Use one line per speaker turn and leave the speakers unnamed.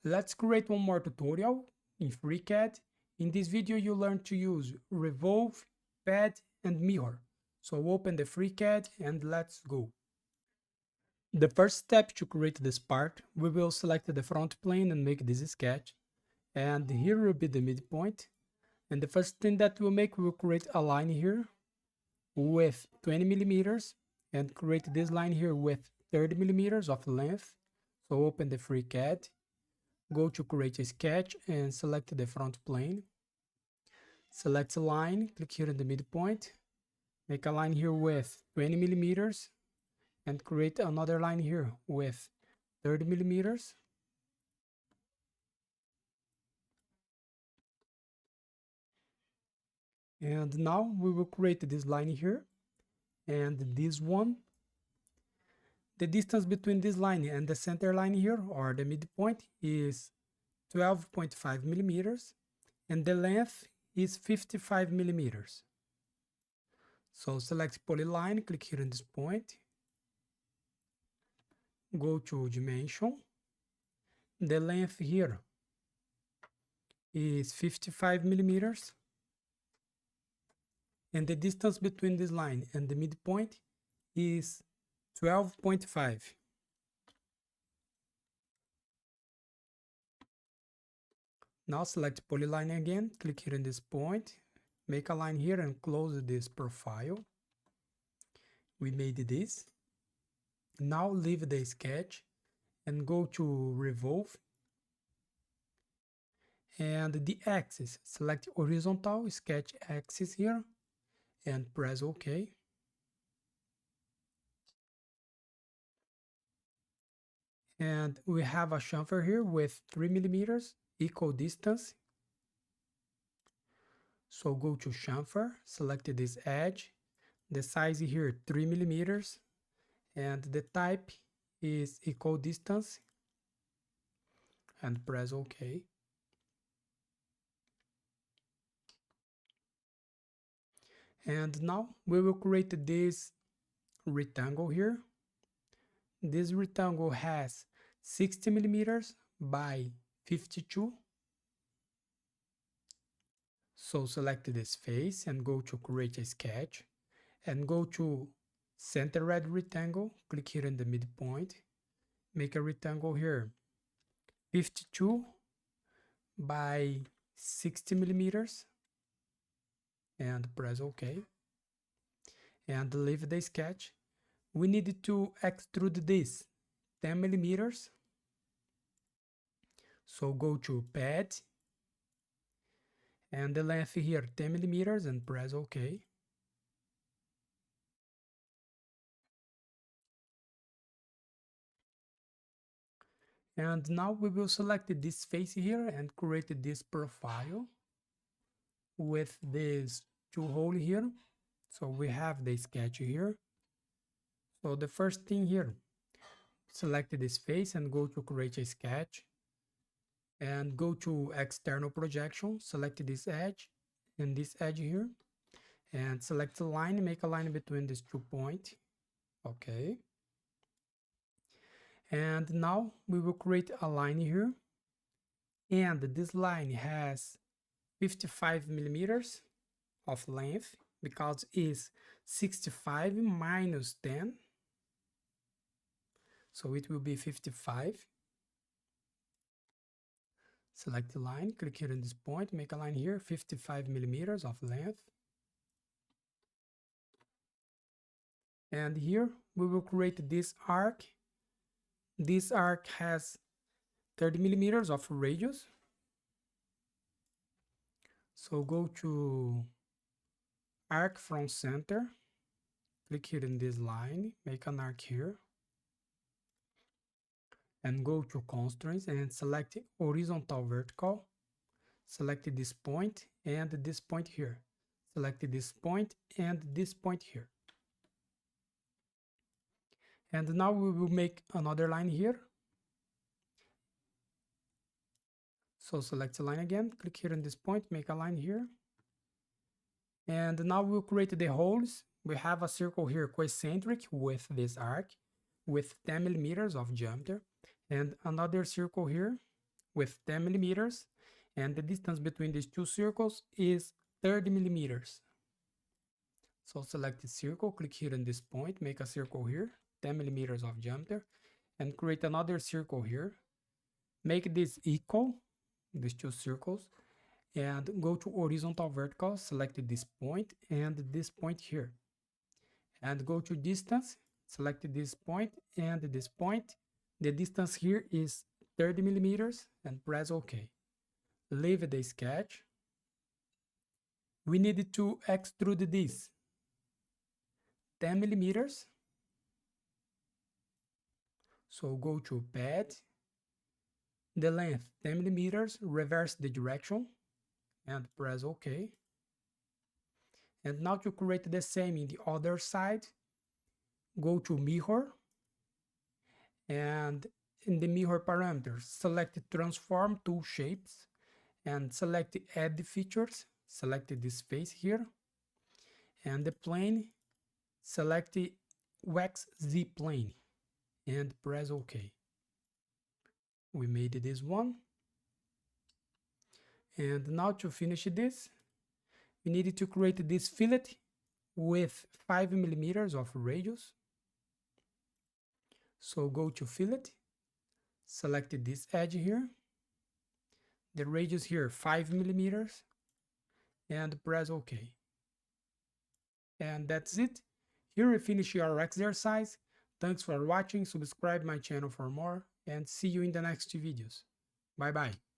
Let's create one more tutorial in FreeCAD. In this video, you learn to use Revolve, Pad, and Mirror. So open the FreeCAD and let's go. The first step to create this part, we will select the front plane and make this sketch. And here will be the midpoint. And the first thing that we'll make, we'll create a line here with 20 millimeters and create this line here with 30 millimeters of length. So open the FreeCAD. Go to create a sketch and select the front plane. Select a line, click here in the midpoint. Make a line here with 20 millimeters and create another line here with 30 millimeters. And now we will create this line here and this one. The distance between this line and the center line here, or the midpoint, is 12.5 millimeters and the length is 55 millimeters. So select polyline, click here in this point, go to dimension. The length here is 55 millimeters and the distance between this line and the midpoint is 12.5. Now select polyline again, click here in this point, make a line here and close this profile. We made this. Now leave the sketch and go to Revolve. And the axis, select horizontal sketch axis here and press OK. And we have a chamfer here with 3 millimeters equal distance. So go to chamfer, select this edge, the size here 3 millimeters, and the type is equal distance, and press OK. And now we will create this rectangle here. This rectangle has 60 millimeters by 52. So select this face and go to create a sketch and go to center red rectangle, click here in the midpoint, make a rectangle here 52 by 60 millimeters and press OK. And leave the sketch. We need to extrude this 10 millimeters. So go to pad and the length here 10 millimeters and press OK. And now we will select this face here and create this profile with this two hole here. So we have the sketch here. So the first thing here, select this face and go to create a sketch and go to external projection, select this edge and this edge here and select a line, make a line between these 2 points. Okay. And now we will create a line here and this line has 55 millimeters of length because it's 65 minus 10. So it will be 55. Select the line, click here in this point, make a line here, 55 millimeters of length. And here we will create this arc. This arc has 30 millimeters of radius. So go to arc from center, click here in this line, make an arc here. And go to constraints and select horizontal vertical. Select this point and this point here. Select this point and this point here. And now we will make another line here. So select the line again, click here in this point, make a line here. And now we'll create the holes. We have a circle here concentric with this arc with 10 millimeters of diameter. And another circle here with 10 millimeters, and the distance between these two circles is 30 millimeters. So select the circle, click here on this point, make a circle here, 10 millimeters of diameter, and create another circle here. Make this equal, these two circles, and go to horizontal vertical, select this point and this point here. And go to distance, select this point and this point. The distance here is 30 millimeters and press OK. Leave the sketch. We need to extrude this 10 millimeters. So go to pad, the length 10 millimeters, reverse the direction and press OK. And now to create the same in the other side, go to mirror, and in the mirror parameters, select transform two shapes and select add features, select this face here, and the plane, select wax Z plane and press OK. We made this one. And now to finish this, we need to create this fillet with 5 millimeters of radius. So go to fillet, select this edge here, the radius here 5 millimeters, and press OK. And that's it. Here we finish our exercise. Thanks for watching, subscribe my channel for more, and see you in the next videos. Bye bye.